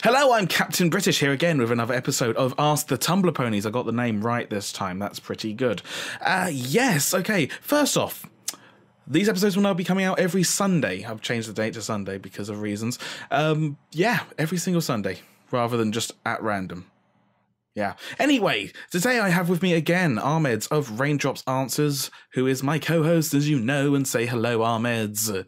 Hello, I'm Captain British here again with another episode of Ask the Tumblr Ponies. I got the name right this time. That's pretty good. Yes, okay. First off, these episodes will now be coming out every Sunday. I've changed the date to Sunday because of reasons. Yeah, every single Sunday, rather than just at random. Yeah. Anyway, today I have with me again Ahmeds of Raindrops Answers, who is my co-host, as you know, and say hello, Ahmeds.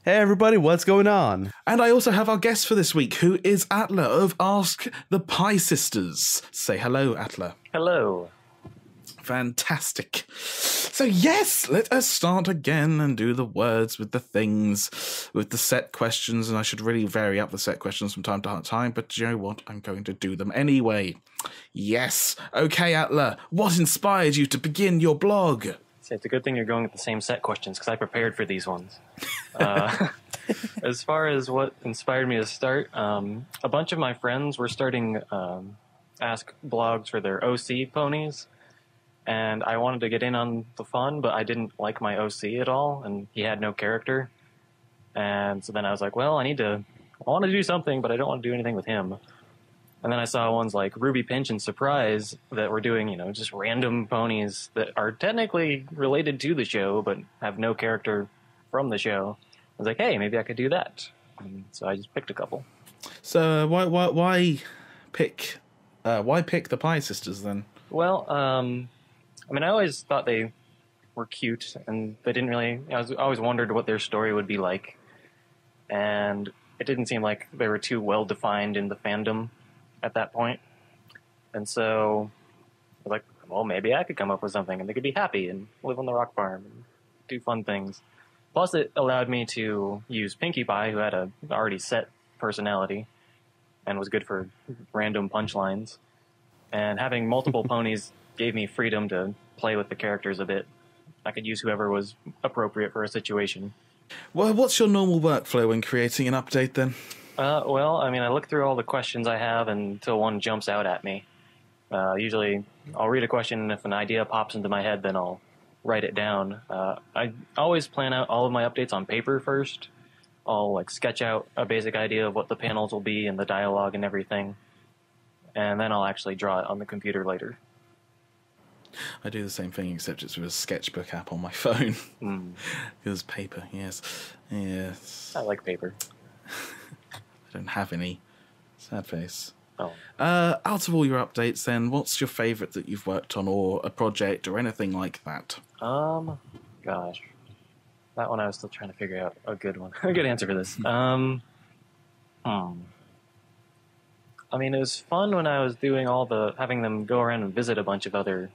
Hey everybody, what's going on? And I also have our guest for this week, who is Atlur of Askthepiesisters. Say hello, Atlur. Hello. Fantastic. So yes, let us start again and do the words with the things, with the set questions, and I should really vary up the set questions from time to time, but you know what? I'm going to do them anyway. Yes. Okay, Atlur, what inspired you to begin your blog? See, it's a good thing you're going with the same set questions, because I prepared for these ones. As far as what inspired me to start, a bunch of my friends were starting Ask blogs for their OC ponies, and I wanted to get in on the fun, but I didn't like my OC at all, and he had no character. And so then I was like, well, I want to do something, but I don't want to do anything with him. And then I saw ones like Ruby Pinch and Surprise that were doing, you know, just random ponies that are technically related to the show, but have no character from the show. I was like, hey, maybe I could do that. And so I just picked a couple. So why pick the Pie Sisters then? Well, I mean, I always thought they were cute, and they didn't really. I always wondered what their story would be like, and it didn't seem like they were too well defined in the fandom at that point. And so I was like, well, maybe I could come up with something, and they could be happy and live on the rock farm and do fun things. Plus, it allowed me to use Pinkie Pie, who had a already set personality and was good for random punchlines. And having multiple ponies gave me freedom to play with the characters a bit. I could use whoever was appropriate for a situation. Well, what's your normal workflow when creating an update then? Well, I mean, I look through all the questions I have until one jumps out at me. Usually, I'll read a question, and if an idea pops into my head, then I'll write it down. I always plan out all of my updates on paper first. I'll sketch out a basic idea of what the panels will be and the dialogue and everything, and then I'll actually draw it on the computer later. I do the same thing, except it's with a sketchbook app on my phone. Because paper, yes. I like paper. I don't have any. Sad face. Oh. Out of all your updates, then, what's your favourite that you've worked on, or a project, or anything like that? Gosh. That one I was still trying to figure out a good one. A good answer for this. I mean, it was fun when I was doing having them go around and visit a bunch of other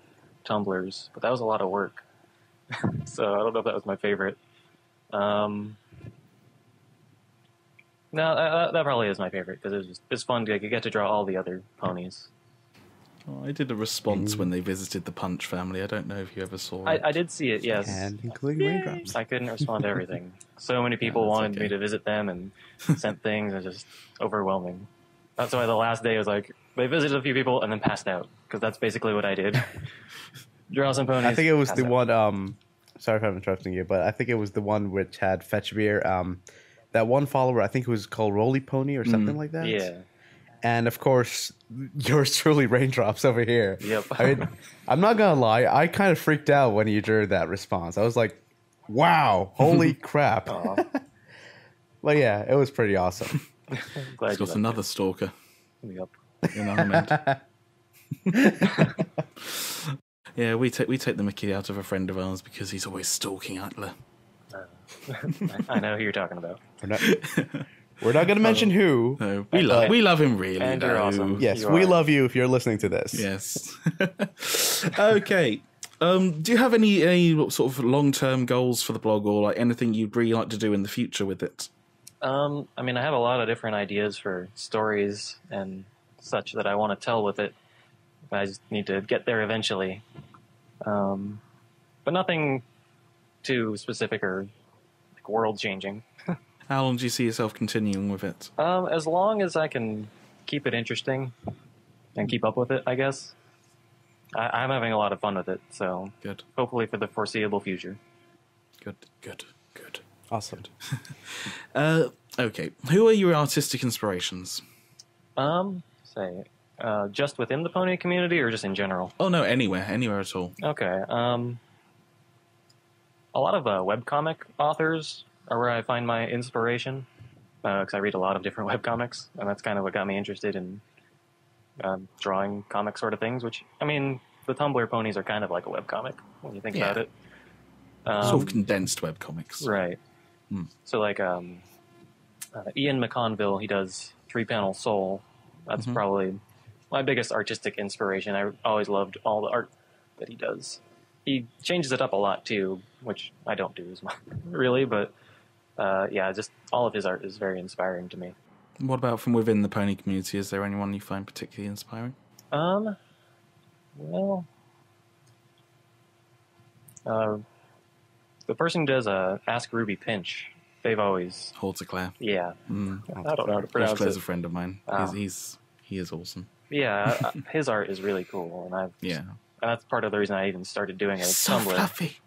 Tumblrs, but that was a lot of work. So I don't know if that was my favorite. No, that probably is my favorite, because it's fun to get to draw all the other ponies. Oh, I did a response when they visited the Punch family. I don't know if you ever saw it. I did see it, yes. And including Raindrops. I couldn't respond to everything. So many people wanted me to visit them and sent things. It was just overwhelming. That's why the last day was like, they visited a few people and then passed out, because that's basically what I did. Draw some ponies. I think it was the one, sorry if I'm interrupting you, but I think it was the one which had Fetch Beer. That one follower, I think it was called Roly Pony or something like that. Yeah. And of course, yours truly, Raindrops over here. Yep. I mean, I'm not gonna lie, I kind of freaked out when you drew that response. I was like, wow, holy crap. But yeah, it was pretty awesome. Glad He's got another stalker. Yep. In Ahmed. Yeah, we take the mickey out of a friend of ours because he's always stalking Atlur. I know who you're talking about. We're not going to mention who. No, we love him really. And you're awesome. Yes, you we are. love you if you're listening to this. Yes. Okay. Do you have any sort of long-term goals for the blog, or anything you'd really like to do in the future with it? I mean, I have a lot of different ideas for stories and such that I want to tell with it. I just need to get there eventually. But nothing too specific or world-changing. How long do you see yourself continuing with it? As long as I can keep it interesting and keep up with it, I guess. I'm having a lot of fun with it, so Good. Hopefully for the foreseeable future. Good. Awesome. Okay. Who are your artistic inspirations? Say, just within the pony community or just in general? Oh no, anywhere at all. Okay. A lot of webcomic authors are where I find my inspiration, because I read a lot of different webcomics, and that's kind of what got me interested in drawing comic sort of things, which, I mean, the Tumblr Ponies are kind of like a webcomic when you think about it. Sort of condensed webcomics. Right. So, like, Ian McConville, he does 3-Panel Soul. That's probably my biggest artistic inspiration. I always loved all the art that he does. He changes it up a lot, too, which I don't do as much, really, but yeah, just all of his art is very inspiring to me. What about from within the pony community? Is there anyone you find particularly inspiring? Well, the person who does Ask Ruby Pinch, they've always... Horteclaire. Yeah. I don't know how to pronounce it. Horteclaire's a friend of mine. He is awesome. Yeah, his art is really cool, and that's part of the reason I even started doing it. So Tumblr. fluffy.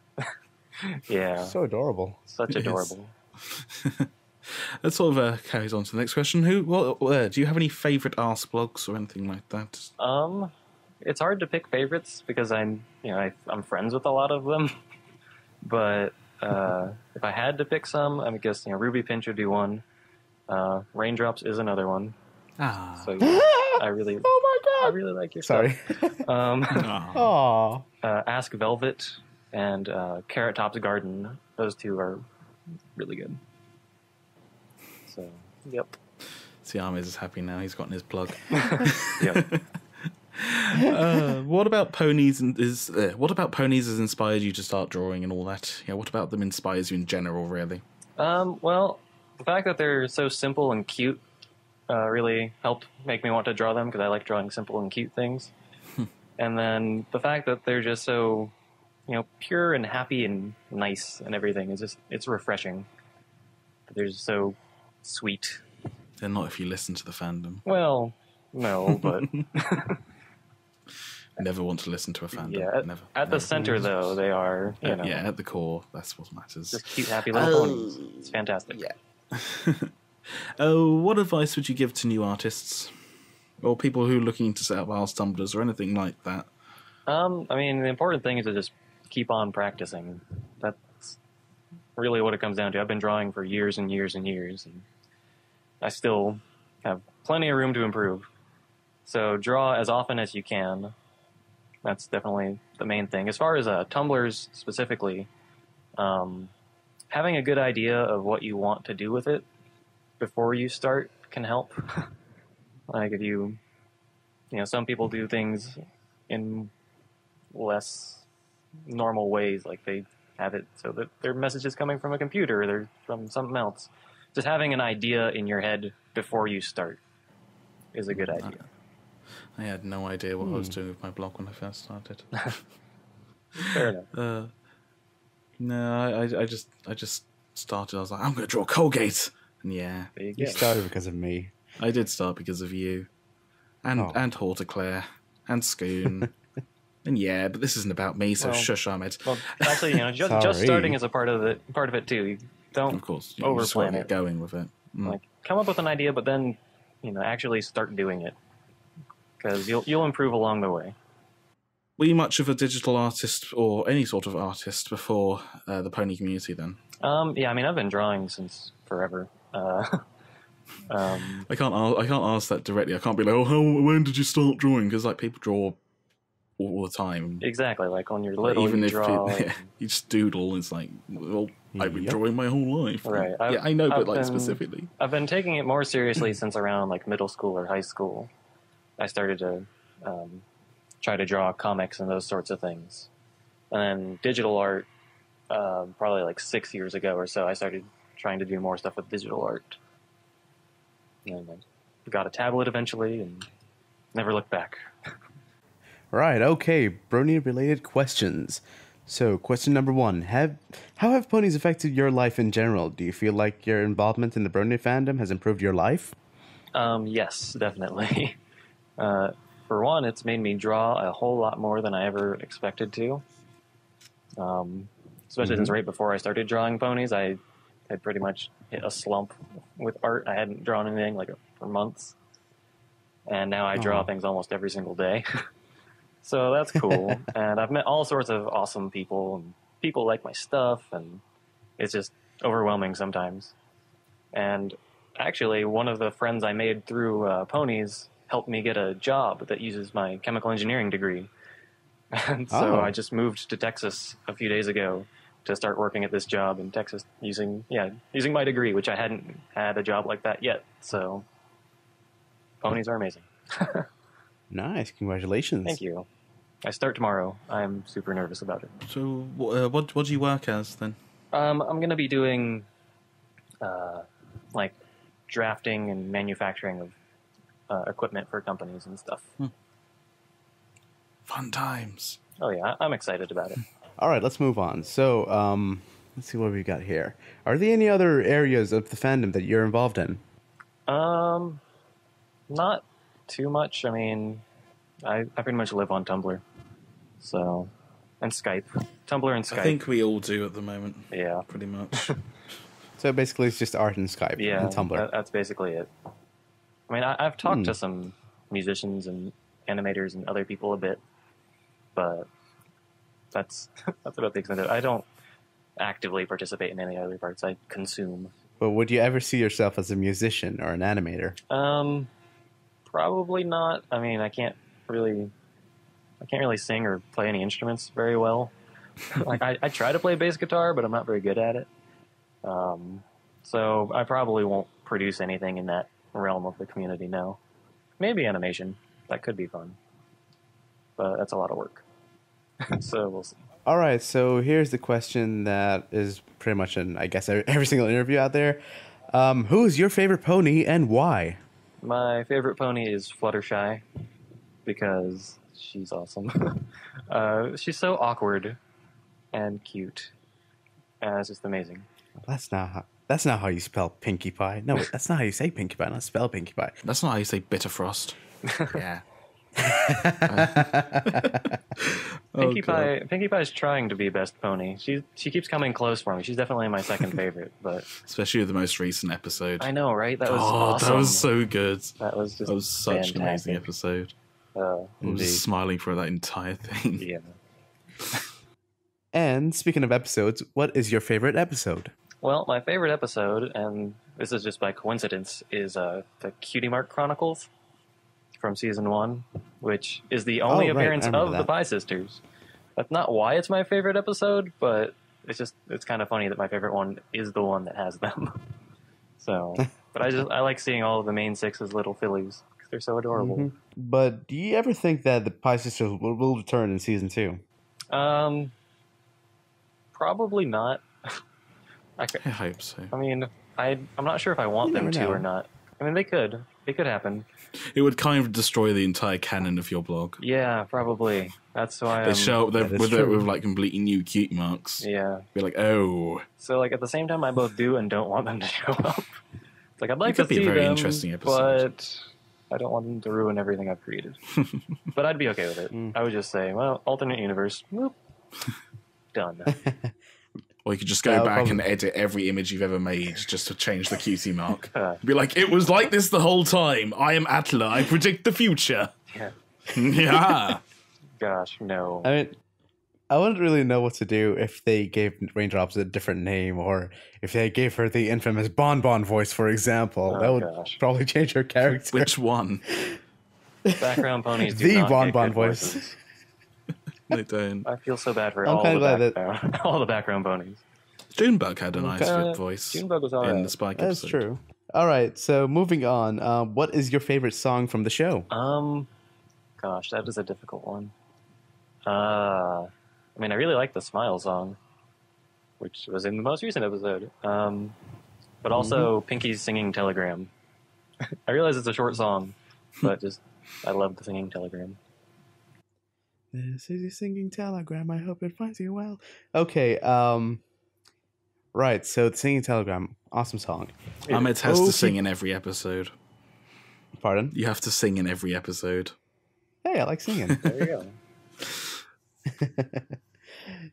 Yeah. So adorable. Such adorable. That sort of carries on to the next question. Do you have any favourite Ask blogs or anything like that? It's hard to pick favorites because I'm friends with a lot of them. But if I had to pick some, I guess Ruby Pinch would be one. Raindrops is another one. So yeah, I really like your Sorry. stuff. Ask Velvet and Carrot Top's Garden. Those two are really good. So, yep. See, Ahmed is happy now. He's gotten his plug. Yep. What about ponies? What about ponies has inspired you to start drawing and all that? Yeah, what about them inspires you in general, really? Well, the fact that they're so simple and cute really helped make me want to draw them because I like drawing simple and cute things. And then the fact that they're just so, pure and happy and nice and everything is it's refreshing. They're just so sweet. They're not if you listen to the fandom. Well, no, but... Never want to listen to a fandom. Yeah, never. The center, though, they are, Yeah, at the core, that's what matters. Just cute, happy little ponies. It's fantastic. Yeah. What advice would you give to new artists? Or people who are looking to set up Ask Tumblrs or anything like that? The important thing is to just keep on practicing. That's really what it comes down to. I've been drawing for years and years and years, and I still have plenty of room to improve. So draw as often as you can. That's definitely the main thing. As far as Tumblrs specifically, having a good idea of what you want to do with it before you start can help. Like if some people do things in less normal ways, like they have it so that their message is coming from a computer or they're from something else. Just having an idea in your head before you start is a good idea. I had no idea what I was doing with my blog when I first started. Fair enough. No, I just started. I was like, I'm going to draw Colgate, and yeah, There you You go. started because of me. I did start because of you, and Horteclaire, and Scoon, and yeah, but this isn't about me, so Well, shush, Ahmed. Well, actually, just starting is a part of it too. You don't Of course, you just want overplan to it. get going with it. Like, come up with an idea, but then actually start doing it, because you'll improve along the way. Were you much of a digital artist or any sort of artist before the pony community then? Yeah, I've been drawing since forever. I can't ask that directly. I can't be like, when did you start drawing? Because people draw all the time. Exactly, like when you're little, Even you if draw. you just doodle, it's like, well, I've been drawing my whole life. Right. I know, but I've specifically. I've been taking it more seriously since around middle school or high school. I started to try to draw comics and those sorts of things. And then digital art, probably 6 years ago or so, I started trying to do more stuff with digital art. And I got a tablet eventually and never looked back. Right, okay, Brony-related questions. So, question number 1. How have ponies affected your life in general? Do you feel like your involvement in the Brony fandom has improved your life? Yes, definitely. For one, it's made me draw a whole lot more than I ever expected to. Especially since right before I started drawing ponies, I had pretty much hit a slump with art. I hadn't drawn anything for months. and now I draw Aw. things almost every single day. So that's cool. And I've met all sorts of awesome people, and people like my stuff, and it's just overwhelming sometimes. And actually, one of the friends I made through Ponies helped me get a job that uses my chemical engineering degree. And so I just moved to Texas a few days ago to start working at this job in Texas using my degree, which I hadn't had a job like that yet. So Ponies are amazing. Nice, congratulations. Thank you. I start tomorrow. I'm super nervous about it. So, what do you work as then? I'm going to be doing like drafting and manufacturing of equipment for companies and stuff. Fun times. Oh yeah, I'm excited about it. All right, let's move on. So, let's see what we got here. Are there any other areas of the fandom that you're involved in? Not too much. I mean, I pretty much live on Tumblr, so, and Skype, Tumblr and Skype. I think we all do at the moment. Yeah, Pretty much. So basically, it's just art and Skype yeah, and Tumblr. that's basically it. I mean, I've talked to some musicians and animators and other people a bit, but that's about the extent of it. I don't actively participate in any other parts. I consume. But would you ever see yourself as a musician or an animator? Probably not. I mean, I can't really sing or play any instruments very well. Like I try to play bass guitar, but I'm not very good at it. So I probably won't produce anything in that realm of the community. No, maybe animation. That could be fun, but that's a lot of work. So we'll see. All right, so here's the question that is pretty much in, I guess, every single interview out there. Who is your favorite pony and why? My favorite pony is Fluttershy because she's awesome. She's so awkward and cute, and it's just amazing. That's not how you spell Pinkie Pie. No, that's not how you say Pinkie Pie. Not spell Pinkie Pie. That's not how you say Bitterfrost. Yeah. Pinkie Pie is trying to be best pony. She keeps coming close for me. She's definitely my second favorite, but Especially with the most recent episode. I know, right? That was awesome. That was so good. That was just That was such an amazing fantastic. episode. I Indeed. was smiling for that entire thing. Yeah. And speaking of episodes, what is your favorite episode? Well, my favorite episode, and this is just by coincidence, is the Cutie Mark Chronicles from season 1, which is the only Oh, right. appearance I remember of the that. Pie Sisters. That's not why it's my favorite episode, but it's kind of funny that my favorite one is the one that has them. So, but I like seeing all of the main 6 as little fillies because they're so adorable. Mhm. But do you ever think that the Pie Sisters will return in season 2? Probably not. I hope so. I mean, I'm not sure if I want You them never to know. or not. I mean, they could. It could happen. It would kind of destroy the entire canon of your blog. Yeah, probably. That's why They show up there that is with true. like completely new cutie marks. Yeah. Be like, oh, So, like, at the same time, I both do and don't want them to show up. It's like, I'd like It could to be a see very them, interesting episode. but I don't want them to ruin everything I've created. But I'd be okay with it. I would just say, well, alternate universe. Whoop. Done. or you could just go Yeah, back probably. and edit every image you've ever made just to change the cutie mark. Uh. Be like, it was like this the whole time. I am Atlur. I predict the future. Yeah. Yeah. Gosh, no. I mean, I wouldn't really know what to do if they gave Raindrops a different name, or if they gave her the infamous Bonbon voice, for example. Oh, That would gosh. probably change her character. Which one? Background ponies do The not get Bonbon good voice. voices. They don't. I feel so bad for I'm all kinda the glad that- background, all the background ponies. Junebug had a nice Okay. voice Junebug was all in right. the Spike That's episode. true. All right, so moving on. What is your favorite song from the show? Gosh, that is a difficult one. I mean, I really like the Smile song, which was in the most recent episode. But also Pinky's singing Telegram. I realize it's a short song, but just I love the singing Telegram. This is your singing telegram. I hope it finds you well. Okay, right, so the singing telegram, awesome song. Ahmed has Okay. to sing in every episode. Pardon? You have to sing in every episode. Hey, I like singing. There you go.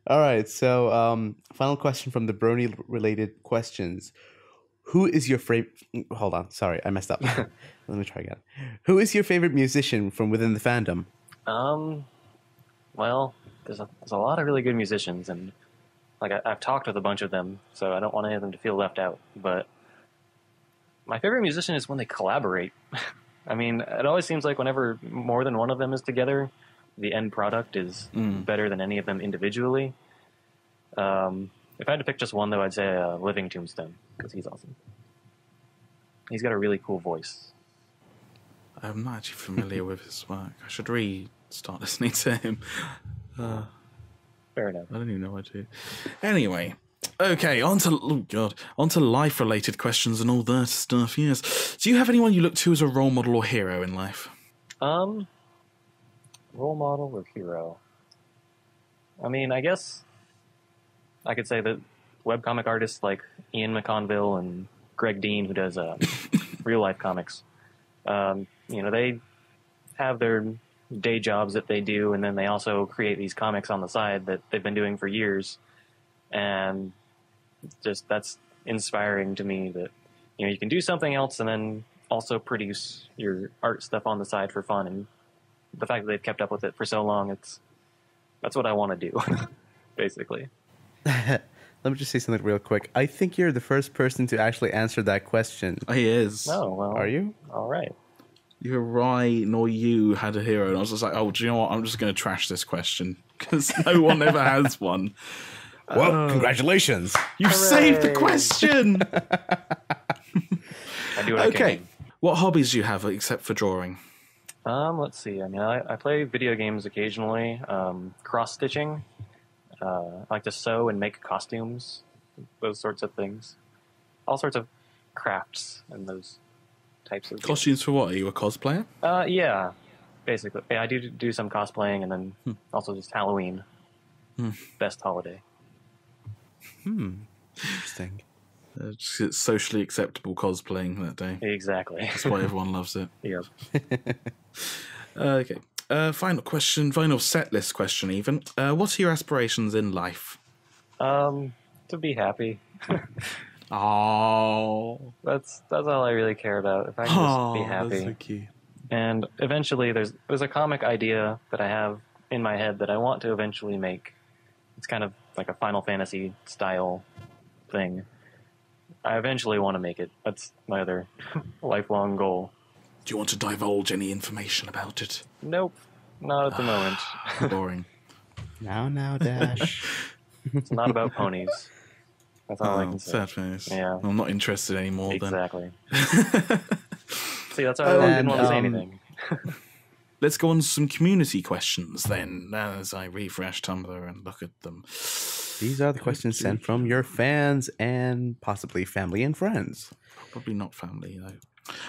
All right, so final question from the Brony related questions. Who is your favorite? Hold on, sorry, I messed up. Let me try again. Who is your favorite musician from within the fandom? Well, there's a lot of really good musicians, and like I've talked with a bunch of them, so I don't want any of them to feel left out. But my favorite musician is when they collaborate. I mean, it always seems like whenever more than one of them is together, the end product is better than any of them individually. If I had to pick just one, though, I'd say Living Tombstone, because he's awesome. He's got a really cool voice. I'm not actually familiar with his work. I should start listening to him. Fair enough. I don't even know what to do. Anyway, okay, on to life-related questions and all that stuff, yes. Do you have anyone you look to as a role model or hero in life? Role model or hero? I mean, I guess I could say that webcomic artists like Ian McConville and Greg Dean, who does real-life comics, they have their day jobs that they do, and then they also create these comics on the side that they've been doing for years. And just that's inspiring to me that, you can do something else and then also produce your art stuff on the side for fun. And the fact that they've kept up with it for so long, that's what I want to do, basically. Let me just say something real quick. I think you're the first person to actually answer that question. He is. Oh, well. Are you? All right. You're right, nor you had a hero. And I was just like, oh, do you know what? I'm just going to trash this question because no one ever has one. Well, congratulations. You saved the question. I do what I can. What hobbies do you have except for drawing? Let's see. I mean, I play video games occasionally. Cross-stitching. I like to sew and make costumes. Those sorts of things. All sorts of crafts and those types of costumes. For what? Are you a cosplayer? Yeah, basically. Yeah, I do some cosplaying, and then also just Halloween. Best holiday. Interesting. It's socially acceptable cosplaying that day. Exactly. That's why everyone loves it. Yep. Okay. Final question. Final set list question. Even. What are your aspirations in life? To be happy. Oh, that's all I really care about. If I can just be happy. That's so cute. And eventually, there's a comic idea that I have in my head that I want to eventually make. It's kind of like a Final Fantasy style thing. I eventually want to make it. That's my other lifelong goal. Do you want to divulge any information about it? Nope, not at the moment. Boring. Now, Dash. It's not about ponies. That's all I can say. Sad face. Yeah. I'm not interested anymore exactly. See, that's why I didn't want to say anything. Let's go on to some community questions then, as I refresh Tumblr and look at them. These are the questions sent from your fans and possibly family and friends. Probably not family, though.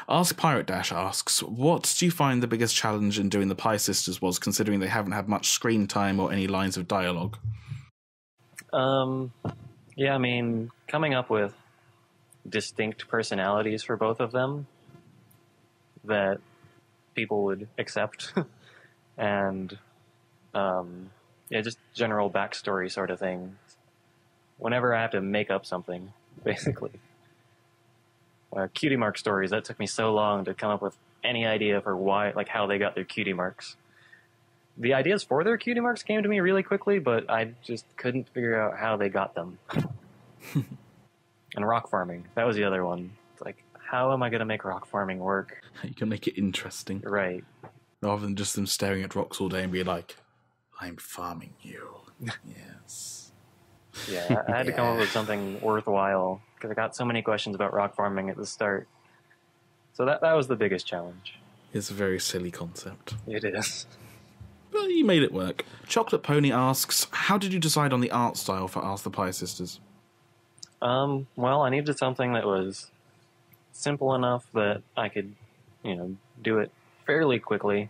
Ask Pirate Dash asks, what do you find the biggest challenge in doing the Pie Sisters was, considering they haven't had much screen time or any lines of dialogue? Yeah, I mean, coming up with distinct personalities for both of them that people would accept and just general backstory sort of thing. Whenever I have to make up something, basically. Cutie mark stories, that took me so long to come up with any idea for why, like how they got their cutie marks. The ideas for their cutie marks came to me really quickly, but I just couldn't figure out how they got them. And rock farming, that was the other one. It's like, how am I going to make rock farming work? You can make it interesting. Right. Rather than just them staring at rocks all day and be like, I'm farming you. Yes. Yeah, I had to come up with something worthwhile, because I got so many questions about rock farming at the start. So that was the biggest challenge. It's a very silly concept. It is. But you made it work. Chocolate Pony asks, how did you decide on the art style for Ask the Pie Sisters? Well, I needed something that was simple enough that I could, do it fairly quickly.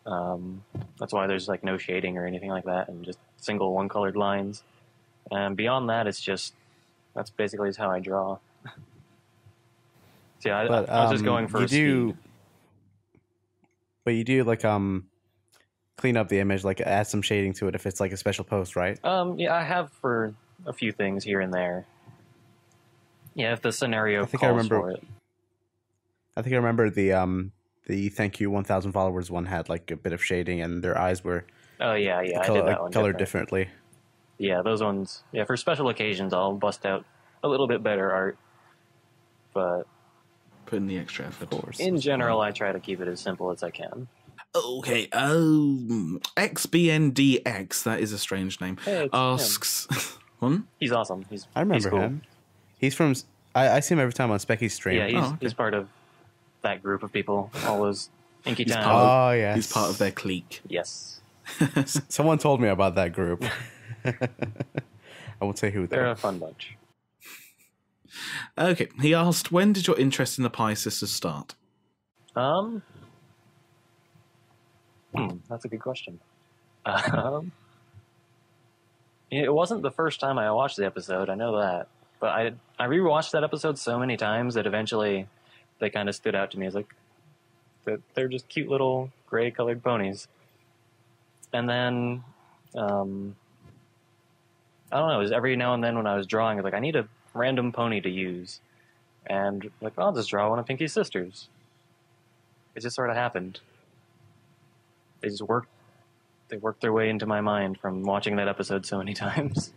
That's why there's like no shading or anything like that, and just single one-colored lines. And beyond that, that's basically how I draw. So yeah, I was just going for speed. But you do like clean up the image, like add some shading to it if it's like a special post, right? Yeah, I have for a few things here and there. Yeah, if the scenario I think calls I remember. for it. I think I remember the thank you 1,000 followers one had like a bit of shading, and their eyes were Oh yeah, I did that one colored different. differently. Yeah, those ones. Yeah, for special occasions, I'll bust out a little bit better art. But Put in the extra effort. Of course. in general, I try to keep it as simple as I can. Okay, XBNDX, that is a strange name, Hey, it's asks... One? He's awesome. I remember cool. him. He's from. I see him every time on Specky's stream. Yeah, he's part of that group of people. All those Inky Town. Oh, yes. He's part of their clique. Yes. Someone told me about that group. I won't say who They're a fun bunch. Okay, he asked, when did your interest in the Pie Sisters start? That's a good question. It wasn't the first time I watched the episode, I know that. But I rewatched that episode so many times that eventually they kind of stood out to me as like, they're just cute little gray-colored ponies. And then, I don't know, it was every now and then when I was drawing, I was like, I need a random pony to use. And like, I'll just draw one of Pinky's sisters. It just sort of happened. They worked their way into my mind from watching that episode so many times.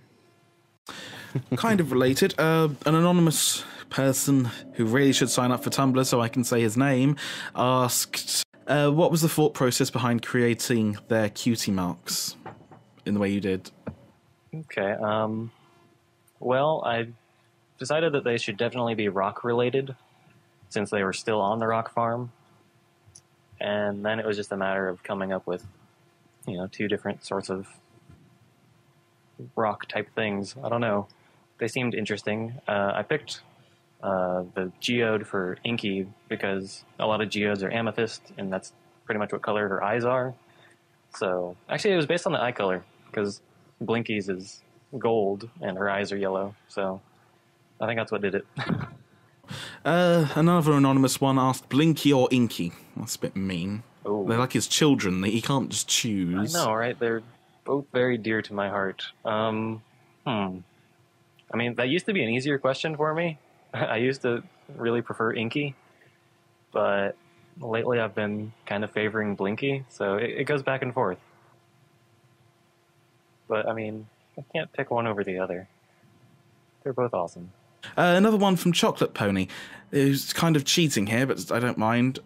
Kind of related. An anonymous person who really should sign up for Tumblr so I can say his name asked, what was the thought process behind creating their cutie marks in the way you did? Okay, well, I decided that they should definitely be rock related since they were still on the rock farm. And then it was just a matter of coming up with, two different sorts of rock type things. I don't know. They seemed interesting. I picked the geode for Inky because a lot of geodes are amethyst, and that's pretty much what color her eyes are. So, actually, it was based on the eye color because Blinky's is gold and her eyes are yellow. So, I think that's what did it. Another anonymous one asked, Blinky or Inky? That's a bit mean. Ooh. They're like his children. He can't just choose. I know, right? They're both very dear to my heart. I mean, that used to be an easier question for me. I used to really prefer Inky, but lately I've been kind of favoring Blinky, so it goes back and forth. But, I mean, I can't pick one over the other. They're both awesome. Another one from Chocolate Pony, who's kind of cheating here, but I don't mind.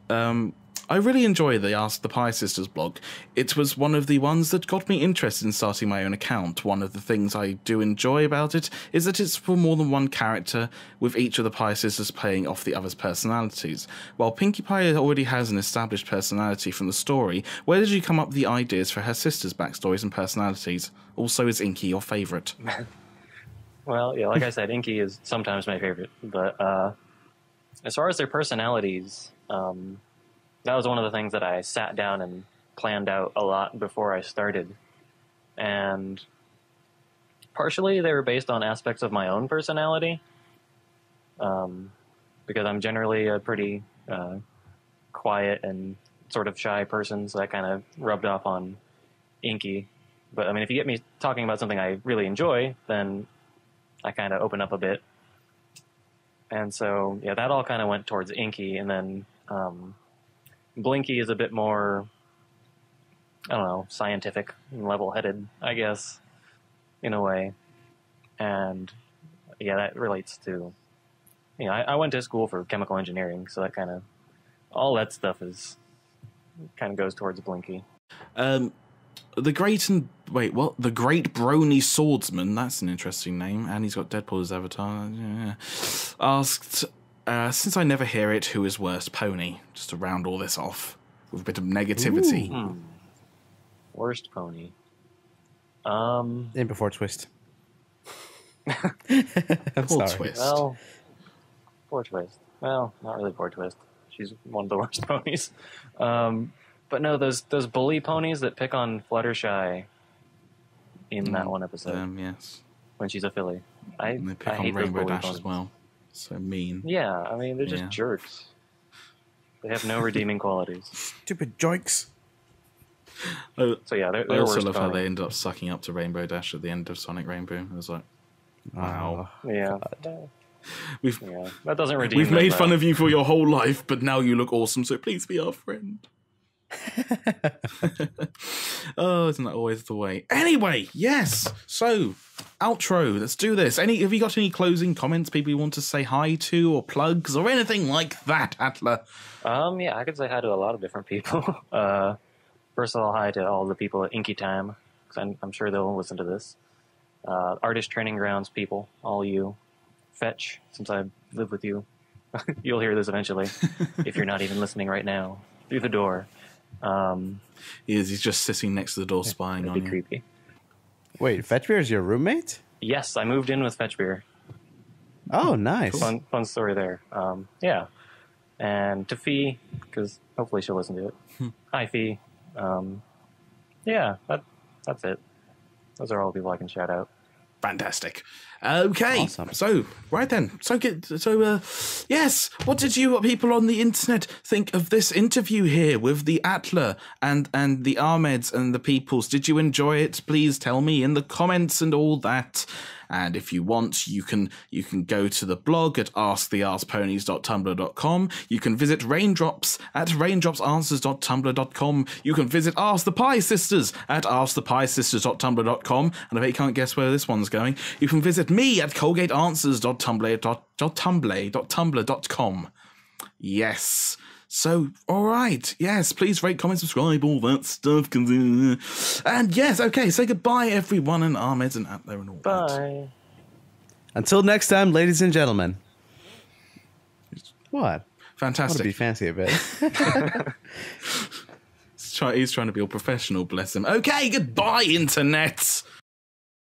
I really enjoy the Ask the Pie Sisters blog. It was one of the ones that got me interested in starting my own account. One of the things I do enjoy about it is that it's for more than one character, with each of the Pie Sisters playing off the other's personalities. While Pinkie Pie already has an established personality from the story, where did you come up with the ideas for her sisters' backstories and personalities? Also, is Inky your favourite? Well, yeah, like I said, Inky is sometimes my favorite. But as far as their personalities, that was one of the things that I sat down and planned out a lot before I started. And partially they were based on aspects of my own personality, because I'm generally a pretty quiet and sort of shy person, so that kind of rubbed off on Inky. But, I mean, if you get me talking about something I really enjoy, then I kind of open up a bit. And so, yeah, that all kind of went towards Inky, and then Blinky is a bit more, I don't know, scientific and level-headed, I guess, in a way. And, yeah, that relates to, I went to school for chemical engineering, so that kind of, all that stuff is, kind of goes towards Blinky. The Great Brony Swordsman, that's an interesting name, and he's got Deadpool as avatar, asked, since I never hear it, who is worst pony? Just to round all this off with a bit of negativity. Worst pony. In before Twist. Poor Twist. Well, poor Twist. Well, not really poor Twist. She's one of the worst ponies. But no, those bully ponies that pick on Fluttershy in that one episode. Yes. When she's a filly. And they pick I on hate Rainbow those bully Dash ponies. as well. So mean. Yeah, I mean, they're just jerks. They have no redeeming qualities. Stupid joinks. So yeah, they're I also worst love how pony. they end up sucking up to Rainbow Dash at the end of Sonic Rainbow. It was like, wow. Yeah. That doesn't redeem. We've made fun of you for your whole life, but now you look awesome, so please be our friend. Oh, isn't that always the way? Anyway, yes. So, outro. Let's do this. Have you got any closing comments, people you want to say hi to, or plugs, or anything like that, Atlur? Yeah, I could say hi to a lot of different people. First of all, hi to all the people at Inky Time, because I'm sure they'll listen to this. Artist Training Grounds people, all you. Fetch, since I live with you. You'll hear this eventually, if you're not even listening right now, through the door. He's just sitting next to the door spying on you. Creepy. Wait, Fetchbeer is your roommate? Yes, I moved in with Fetchbeer. Oh, nice. Fun story there. Yeah. And to Fee, because hopefully she'll listen to it. Hi, Fee. Yeah, that's it. Those are all the people I can shout out. Fantastic. Okay, awesome. So right then, yes. What did you people on the internet think of this interview here with the Atlur and the Ahmeds and the peoples? Did you enjoy it? Please tell me in the comments and all that. And if you want, you can go to the blog at asktheaskponies.tumblr.com. You can visit Raindrops at raindropsanswers.tumblr.com. You can visit Ask the Pie Sisters at askthepiesisters.tumblr.com. And I bet you can't guess where this one's going. You can visit me at colgateanswers.tumblr.com. Yes. So, all right. Yes, please rate, comment, subscribe, all that stuff. And yes, okay, say goodbye, everyone, and Ahmed and Atlur and all that. Bye. Until next time, ladies and gentlemen. What? I want Fantastic. to be fancy a bit. He's trying to be all professional, bless him. Okay, goodbye, internet.